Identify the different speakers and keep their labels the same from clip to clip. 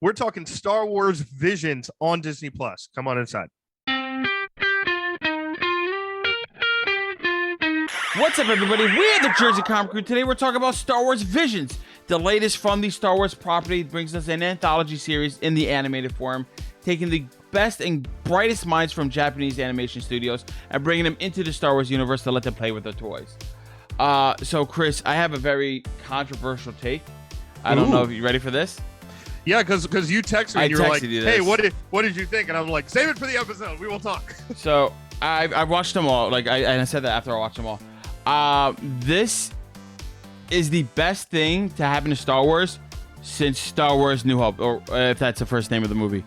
Speaker 1: We're talking Star Wars Visions on Disney Plus. Come on inside.
Speaker 2: What's up, everybody? We're the Jersey Comic Crew. Today we're talking about Star Wars Visions. The latest from the Star Wars property brings us an anthology series in the animated form, taking the best and brightest minds from Japanese animation studios and bringing them into the Star Wars universe to let them play with their toys. So, Chris, I have a very controversial take. I don't know if you're ready for this.
Speaker 1: Yeah, because you texted me and you were like,
Speaker 2: you
Speaker 1: hey, what did you think? And I'm like, save it for the episode. We will talk.
Speaker 2: So I watched them all. And I said that after I watched them all. This is the best thing to happen to Star Wars since Star Wars New Hope, or if that's the first name of the movie.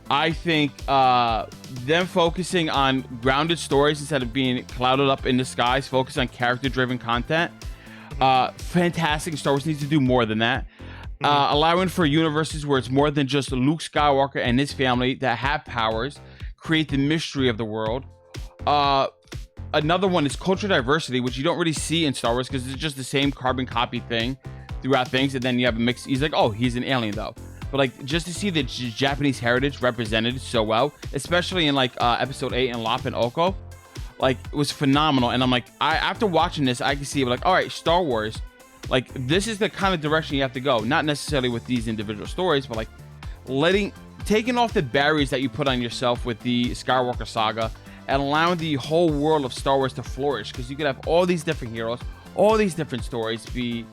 Speaker 2: I think them focusing on grounded stories instead of being clouded up in the skies, focus on character-driven content. Fantastic. Star Wars needs to do more than that. Allowing for universes where it's more than just Luke Skywalker and his family that have powers, create the mystery of the world. Another one is cultural diversity, which you don't really see in Star Wars because it's just the same carbon copy thing throughout things, and then you have a mix. He's like, oh, he's an alien though, but like just to see the Japanese heritage represented so well, especially in like episode 8 in Lop and Oko, like it was phenomenal. And I'm like, after watching this, I can see like, all right, Star Wars, like this is the kind of direction you have to go, not necessarily with these individual stories, but like taking off the barriers that you put on yourself with the Skywalker saga and allowing the whole world of Star Wars to flourish, because you could have all these different heroes, all these different stories be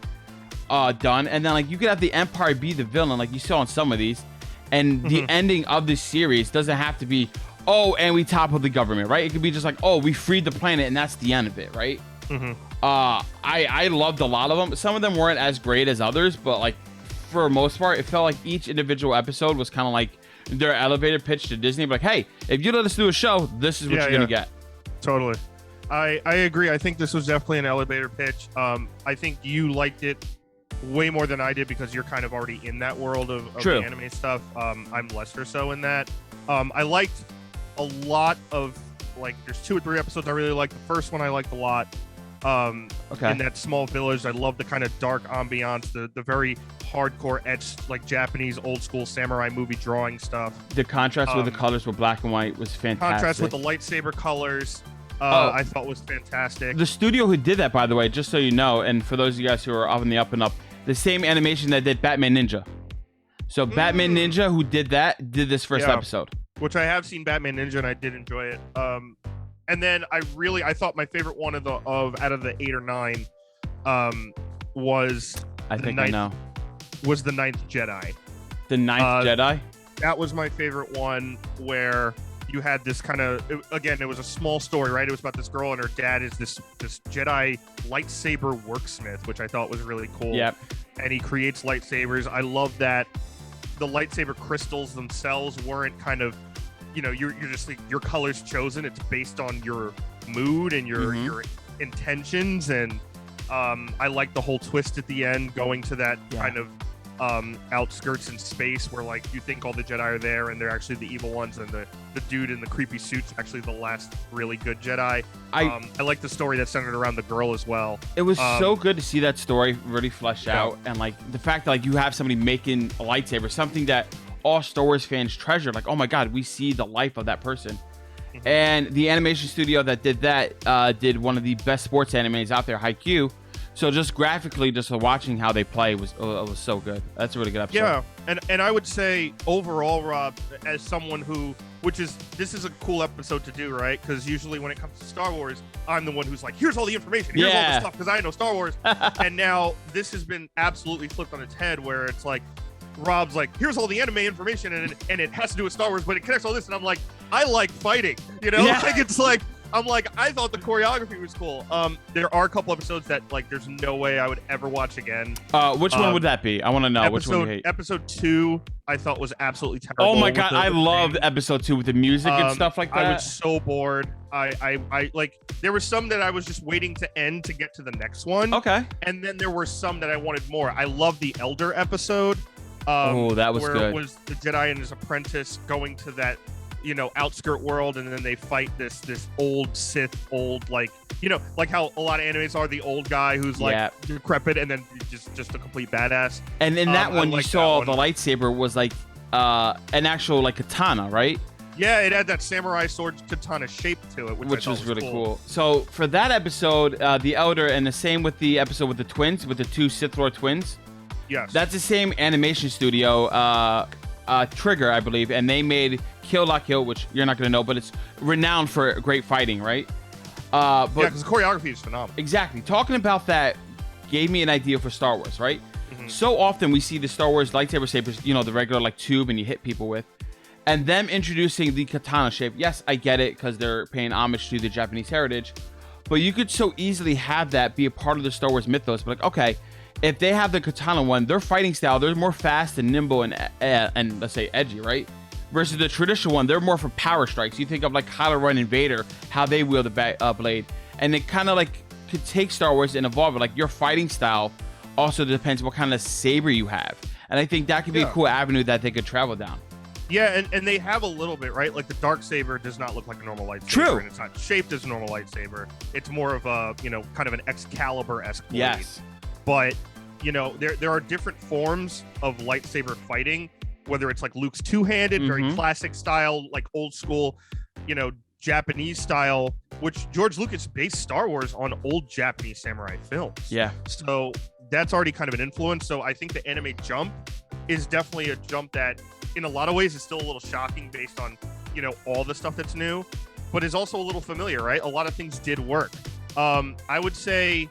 Speaker 2: done, and then like you could have the Empire be the villain like you saw in some of these, and the ending of this series doesn't have to be, oh, and we toppled the government, right? It could be just like, oh, we freed the planet and that's the end of it, right? I loved a lot of them. Some of them weren't as great as others, but like for the most part, it felt like each individual episode was kind of like their elevator pitch to Disney, like, hey, if you let us do a show, this is what you're gonna get.
Speaker 1: Totally. I agree. I think this was definitely an elevator pitch. I think you liked it way more than I did because you're kind of already in that world of the anime stuff. I'm lesser so in that. I liked a lot of, like, there's 2 or 3 episodes I really liked. The first one I liked a lot. In that small village, I love the kind of dark ambiance, the very hardcore etched, like Japanese old school samurai movie drawing stuff.
Speaker 2: The contrast with the colors with black and white was fantastic.
Speaker 1: Contrast with the lightsaber colors, I thought was fantastic.
Speaker 2: The studio who did that, by the way, just so you know, and for those of you guys who are on the up and up, the same animation that did Batman Ninja. So Batman Ninja, who did that, did this first episode.
Speaker 1: Which I have seen Batman Ninja and I did enjoy it. And then I thought my favorite one out of the 8 or 9 was was the Ninth Jedi.
Speaker 2: The Ninth Jedi?
Speaker 1: That was my favorite one, where you had this kind of, again, it was a small story, right? It was about this girl and her dad is this Jedi lightsaber worksmith, which I thought was really cool.
Speaker 2: Yep.
Speaker 1: And he creates lightsabers. I love that the lightsaber crystals themselves weren't kind of, you're just like, your color's chosen. It's based on your mood and your intentions. And I like the whole twist at the end, going to that kind of outskirts in space where like you think all the Jedi are there and they're actually the evil ones, and the dude in the creepy suit's actually the last really good Jedi. I like the story that's centered around the girl as well. It
Speaker 2: was so good to see that story really fleshed out, and like the fact that like you have somebody making a lightsaber, something that all Star Wars fans treasure, like, oh my god, we see the life of that person. And the animation studio that did that did one of the best sports animes out there, Haikyuu. So just graphically, just watching how they play was so good. That's a really good episode.
Speaker 1: Yeah, and I would say overall, Rob, as someone who, this is a cool episode to do, right? Because usually when it comes to Star Wars, I'm the one who's like, here's all the information, here's all the stuff, because I know Star Wars. And now this has been absolutely flipped on its head, where it's like, Rob's like, here's all the anime information, and it has to do with Star Wars, but it connects all this, and I'm like, I like fighting, like it's like, I'm like, I thought the choreography was cool. There are a couple episodes that like there's no way I would ever watch again.
Speaker 2: Which one would that be? I want to know which one you hate.
Speaker 1: Episode 2 I thought was absolutely terrible.
Speaker 2: Oh my god, I loved episode 2 with the music and stuff like that.
Speaker 1: I was so bored. I like, there were some that I was just waiting to end to get to the next one.
Speaker 2: Okay.
Speaker 1: And then there were some that I wanted more. I loved the Elder episode.
Speaker 2: That was
Speaker 1: where
Speaker 2: good.
Speaker 1: It was the Jedi and his apprentice going to that outskirt world, and then they fight this old Sith, like like how a lot of animes are, the old guy who's like decrepit and then just a complete badass.
Speaker 2: And in that one, you saw the lightsaber was like an actual like katana, right?
Speaker 1: Yeah, it had that samurai sword katana shape to it, which
Speaker 2: was really cool. So for that episode, the Elder, and the same with the episode with the twins, with the two Sith Lord twins.
Speaker 1: Yes.
Speaker 2: That's the same animation studio, Trigger, I believe, and they made Kill La Kill, which you're not going to know, but it's renowned for great fighting, right?
Speaker 1: Yeah, because the choreography is phenomenal.
Speaker 2: Exactly. Talking about that gave me an idea for Star Wars, right? Mm-hmm. So often we see the Star Wars lightsaber sabers, the regular like tube and you hit people with, and them introducing the katana shape. Yes, I get it because they're paying homage to the Japanese heritage, but you could so easily have that be a part of the Star Wars mythos. But like, okay, if they have the katana one, their fighting style, they're more fast and nimble and let's say edgy, right? Versus the traditional one, they're more for power strikes. You think of like Kylo Ren and Vader, how they wield the blade, and it kind of like could take Star Wars and evolve it. Like your fighting style also depends what kind of saber you have, and I think that could be a cool avenue that they could travel down.
Speaker 1: Yeah, and they have a little bit, right? Like the dark saber does not look like a normal lightsaber.
Speaker 2: True.
Speaker 1: And it's not shaped as a normal lightsaber. It's more of a kind of an Excalibur-esque blade.
Speaker 2: Yes.
Speaker 1: But there are different forms of lightsaber fighting. Whether it's like Luke's two-handed, very classic style, like old school, Japanese style, which George Lucas based Star Wars on old Japanese samurai films.
Speaker 2: Yeah.
Speaker 1: So that's already kind of an influence. So I think the anime jump is definitely a jump that, in a lot of ways, is still a little shocking based on, all the stuff that's new, but is also a little familiar, right? A lot of things did work. I would say,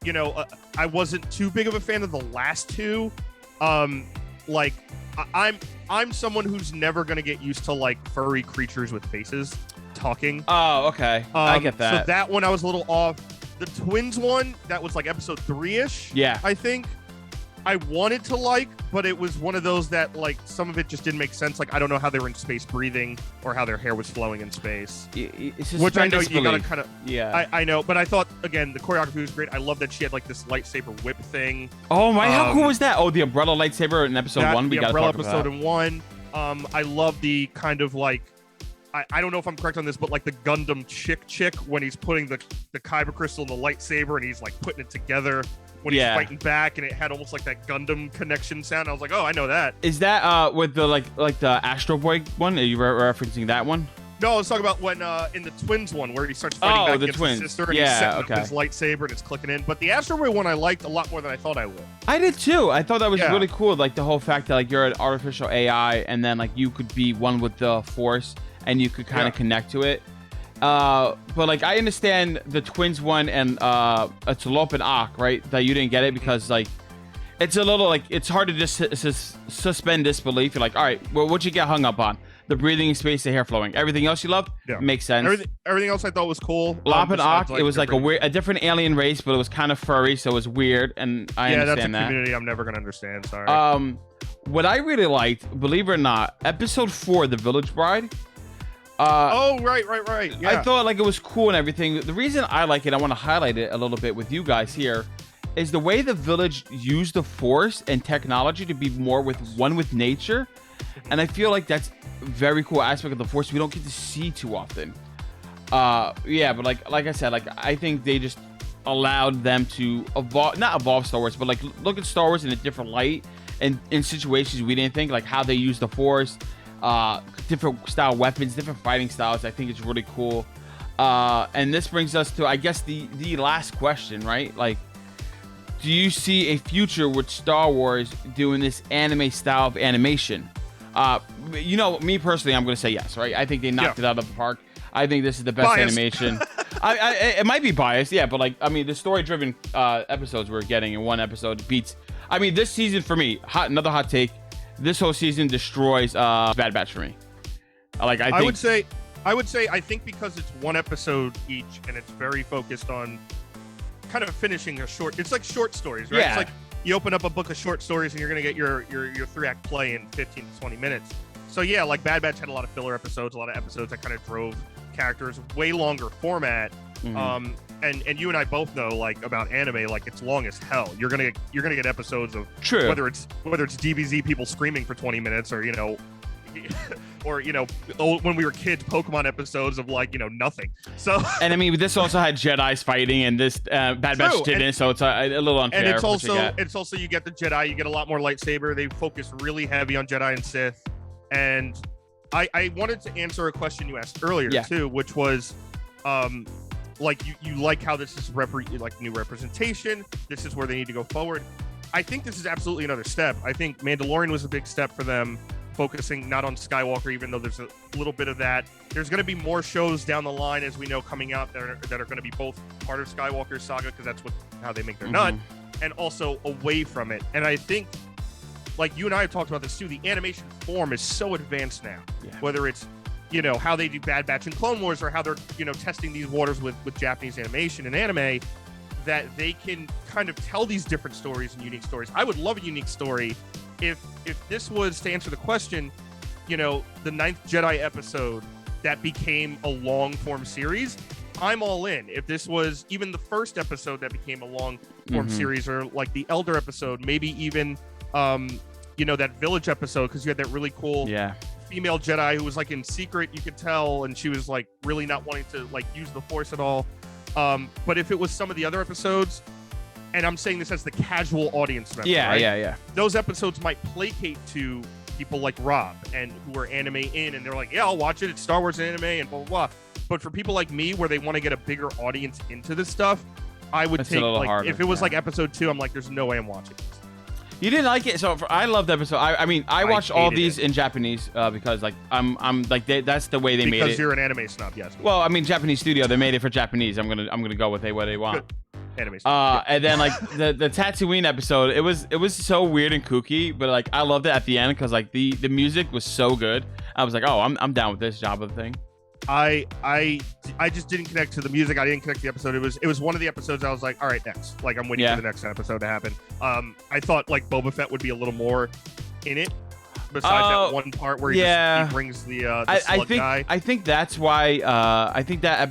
Speaker 1: I wasn't too big of a fan of the last two. Like I'm someone who's never gonna get used to like furry creatures with faces talking.
Speaker 2: Oh, okay. I get that.
Speaker 1: So that one I was a little off. The twins one, that was like episode 3-ish.
Speaker 2: Yeah.
Speaker 1: I think I wanted to like, but it was one of those that like some of it just didn't make sense. Like I don't know how they were in space breathing or how their hair was flowing in space. Which I know you gotta kind of.
Speaker 2: Yeah.
Speaker 1: I know, but I thought again the choreography was great. I love that she had like this lightsaber whip thing.
Speaker 2: Oh my! How cool was that? Oh, the umbrella lightsaber in episode 1. We got
Speaker 1: umbrella episode in 1. I love the kind of like. I don't know if I'm correct on this, but like the Gundam chick when he's putting the kyber crystal in the lightsaber and he's like putting it together. When he's fighting back, and it had almost like that Gundam connection sound. I was like, oh, I know that.
Speaker 2: Is that with the like the Astro Boy one? Are you referencing that one?
Speaker 1: No, I was talking about when in the twins one where he starts fighting back against his sister and he's setting up his lightsaber and it's clicking in. But the Astro Boy one I liked a lot more than I thought I would.
Speaker 2: I did too. I thought that was really cool. Like the whole fact that like you're an artificial AI and then like you could be one with the Force and you could kind of connect to it. But like I understand the twins one and it's Lop and Ak, right? That you didn't get it because like it's a little like it's hard to just suspend disbelief. You're like, all right, well, what'd you get hung up on? The breathing space, the hair flowing. Everything else you loved makes sense.
Speaker 1: Everything else I thought was cool.
Speaker 2: Lop and Ak, it was like a different alien race, but it was kind of furry, so it was weird. And I understand
Speaker 1: that's a community I'm never gonna understand. Sorry.
Speaker 2: What I really liked, believe it or not, episode 4, The Village Bride.
Speaker 1: Right. Yeah.
Speaker 2: I thought like it was cool and everything. The reason I like it, I want to highlight it a little bit with you guys here, is the way the village used the Force and technology to be more one with nature. And I feel like that's a very cool aspect of the Force we don't get to see too often. But like I said, like I think they just allowed them to not evolve Star Wars, but like look at Star Wars in a different light and in situations we didn't think, like how they use the Force. Different style weapons, different fighting styles. I think it's really cool. And this brings us to, I guess, the last question, right? Like, do you see a future with Star Wars doing this anime style of animation? Me personally, I'm going to say yes, right? I think they knocked it out of the park. I think this is the best animation. It might be biased, yeah, but like, I mean, the story-driven episodes we're getting in one episode beats. I mean, this season for me, another hot take. This whole season destroys Bad Batch for me. I
Speaker 1: would say I think because it's one episode each and it's very focused on kind of finishing a short. It's like short stories, right?
Speaker 2: Yeah.
Speaker 1: It's like you open up a book of short stories and you're gonna get your 3-act play in 15 to 20 minutes. So yeah, like Bad Batch had a lot of filler episodes, a lot of episodes that kind of drove characters, way longer format. Mm-hmm. And you and I both know like about anime, like it's long as hell. You're gonna get episodes of whether it's DBZ people screaming for 20 minutes or or when we were kids, Pokemon episodes of like nothing. So
Speaker 2: and I mean, this also had Jedi's fighting, and this Bad Batch didn't, so it's a little unfair.
Speaker 1: And it's also you get the Jedi, you get a lot more lightsaber. They focus really heavy on Jedi and Sith. And I wanted to answer a question you asked earlier too, which was like you like how this is like new representation. This is where they need to go forward. I think this is absolutely another step. I think Mandalorian was a big step for them, focusing not on Skywalker, even though there's a little bit of that. There's going to be more shows down the line, as we know, coming out that are going to be both part of Skywalker's saga, because that's how they make their nut, and also away from it. And I think, like you and I have talked about this too, the animation form is so advanced now. Yeah. Whether it's how they do Bad Batch and Clone Wars, or how they're testing these waters with Japanese animation and anime, that they can kind of tell these different stories and unique stories. I would love a unique story if this was, to answer the question, the Ninth Jedi episode that became a long form series. I'm all in. If this was even the first episode that became a long form series, or like the Elder episode, maybe even that Village episode, because you had that really cool female Jedi who was like in secret, you could tell, and she was like really not wanting to like use the Force at all. But if it was some of the other episodes, and I'm saying this as the casual audience member, right? Those episodes might placate to people like Rob and who are anime in, and they're like, yeah, I'll watch it. It's Star Wars anime and blah, blah, blah. But for people like me, where they want to get a bigger audience into this stuff, I would take like harder, if it was like episode 2, I'm like, there's no way I'm watching this.
Speaker 2: You didn't like it, so I loved the episode. I mean, I watched all these in Japanese because like I'm like that's the way they made it.
Speaker 1: Because you're an anime snob, yes.
Speaker 2: Well, I mean, Japanese studio, they made it for Japanese. I'm gonna go with what they want.
Speaker 1: Good. Anime snob.
Speaker 2: And then like the Tatooine episode, it was so weird and kooky, but like I loved it at the end because like the music was so good. I was like, oh, I'm down with this Jabba thing.
Speaker 1: I just didn't connect to the music. I didn't connect to the episode. It was one of the episodes I was like, all right, next. Like I'm waiting for the next episode to happen. I thought like Boba Fett would be a little more in it, besides that one part where he brings the slug guy.
Speaker 2: I think that's why I think that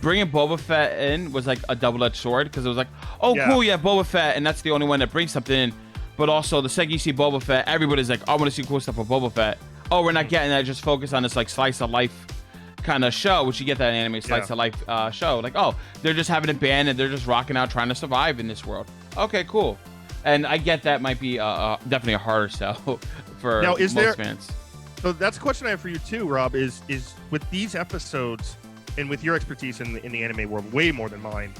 Speaker 2: bringing Boba Fett in was like a double-edged sword, because it was like, oh cool, Boba Fett, and that's the only one that brings something in. But also the second you see Boba Fett, everybody's like, I want to see cool stuff with Boba Fett. Oh, we're not getting that. Just focus on this like slice of life kind of show, which you get that anime slice of life show. Like, oh, they're just having a band and they're just rocking out, trying to survive in this world. Okay, cool. And I get that might be definitely a harder sell for most fans.
Speaker 1: So that's a question I have for you too, Rob. Is with these episodes and with your expertise in the anime world, way more than mine,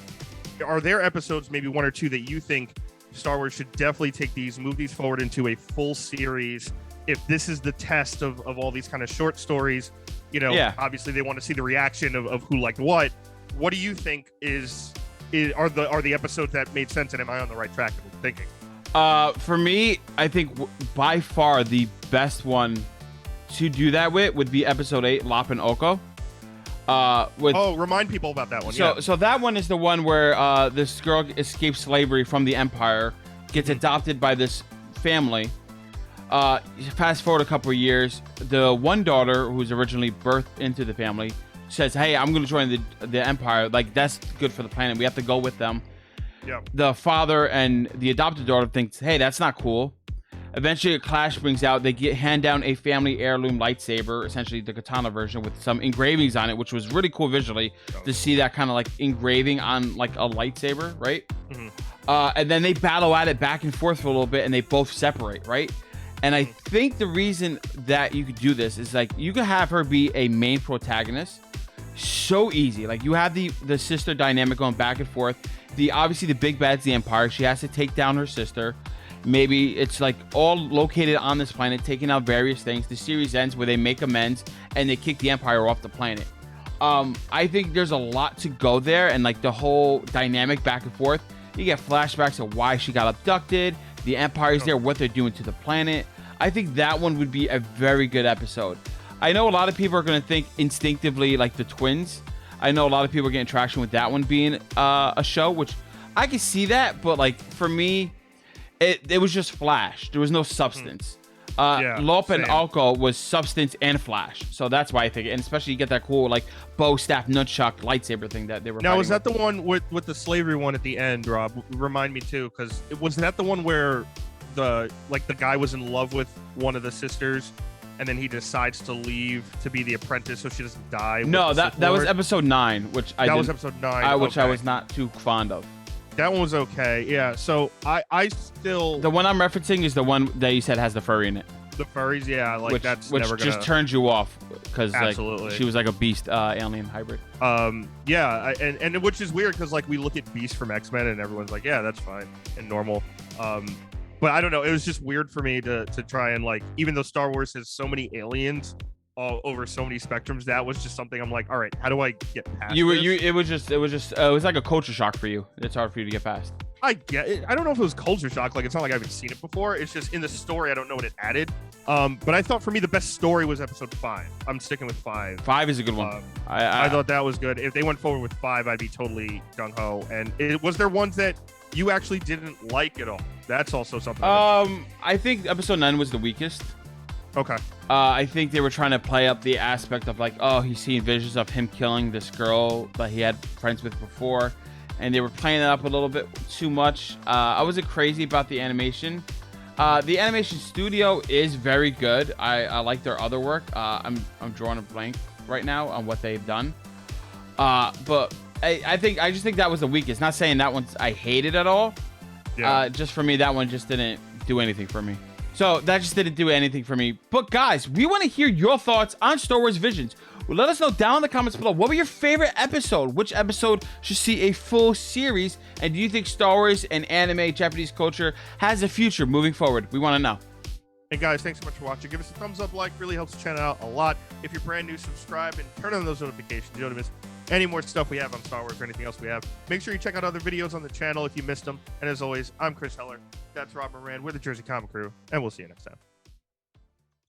Speaker 1: are there episodes, maybe one or two, that you think Star Wars should definitely move these forward into a full series? If this is the test of all these kind of short stories, obviously they want to see the reaction of who liked what. What do you think are the episodes that made sense, and am I on the right track in thinking?
Speaker 2: For me, I think by far the best one to do that with would be episode 8, Lop and Oko.
Speaker 1: Remind people about that one.
Speaker 2: So that one is the one where this girl escapes slavery from the Empire, gets adopted by this family. Fast forward a couple of years, the one daughter who's originally birthed into the family says, hey, I'm going to join the Empire. Like, that's good for the planet. We have to go with them.
Speaker 1: Yep.
Speaker 2: The father and the adopted daughter thinks, hey, that's not cool. Eventually, a clash brings out. They hand down a family heirloom lightsaber, essentially the katana version, with some engravings on it, which was really cool visually to see that kind of like engraving on like a lightsaber, right? Mm-hmm. And then they battle at it back and forth for a little bit, and they both separate, right? And I think the reason that you could do this is like you could have her be a main protagonist. So easy. Like you have the sister dynamic going back and forth. Obviously the big bad's the Empire. She has to take down her sister. Maybe it's like all located on this planet, taking out various things. The series ends where they make amends and they kick the Empire off the planet. I think there's a lot to go there, and like the whole dynamic back and forth. You get flashbacks of why she got abducted. The Empire's there, what they're doing to the planet. I think that one would be a very good episode. I know a lot of people are going to think instinctively like the twins. I know a lot of people are getting traction with that one being a show, which I can see that. But like for me, it was just flash. There was no substance. Lop and Alco was substance and flash. So that's why I think it. And especially you get that cool like bow, staff, nunchuck, lightsaber thing that they were.
Speaker 1: Now, was that the one with the slavery one at the end, Rob? Remind me too, because was that the one where the guy was in love with one of the sisters, and then he decides to leave to be the apprentice so she doesn't die.
Speaker 2: No, that was episode 9, which
Speaker 1: that was episode 9,
Speaker 2: which I was not too fond of.
Speaker 1: That one was okay. Yeah. So I still,
Speaker 2: the one I'm referencing is the one that you said has the furry in it.
Speaker 1: The furries, yeah, like
Speaker 2: which
Speaker 1: that's never gonna...
Speaker 2: just turns you off because like
Speaker 1: Absolutely.
Speaker 2: she was like a beast alien hybrid.
Speaker 1: Yeah, and which is weird because like we look at Beast from X-Men and everyone's like, yeah, that's fine and normal. But I don't know, it was just weird for me to try and like, even though Star Wars has so many aliens all over so many spectrums, that was just something I'm like, all right, how do I get past this?
Speaker 2: It was like a culture shock for you. It's hard for you to get past.
Speaker 1: I get it. I don't know if it was culture shock. Like, it's not like I haven't seen it before. It's just in the story, I don't know what it added. But I thought for me, the best story was episode 5. I'm sticking with 5.
Speaker 2: 5 is a good one.
Speaker 1: I thought that was good. If they went forward with 5, I'd be totally gung-ho. And was there ones that you actually didn't like at all? That's also something.
Speaker 2: I think episode 9 was the weakest.
Speaker 1: Okay.
Speaker 2: I think they were trying to play up the aspect of like, oh, he's seeing visions of him killing this girl that he had friends with before. And they were playing it up a little bit too much. I wasn't crazy about the animation. The animation studio is very good. I like their other work. I'm drawing a blank right now on what they've done. But I just think that was the weakest. Not saying that one's I hated at all. Yeah. Just for me, that one just didn't do anything for me. So that just didn't do anything for me. But guys, we want to hear your thoughts on Star Wars Visions. Well, let us know down in the comments below. What were your favorite episode? Which episode should see a full series? And do you think Star Wars and anime, Japanese culture has a future moving forward? We want to know.
Speaker 1: Hey guys, thanks so much for watching. Give us a thumbs up, like, really helps the channel out a lot. If you're brand new, subscribe and turn on those notifications. You don't miss any more stuff we have on Star Wars or anything else we have. Make sure you check out other videos on the channel if you missed them. And as always, I'm Chris Heller. That's Rob Moran. We're the Jersey Comic Crew, and we'll see you next time.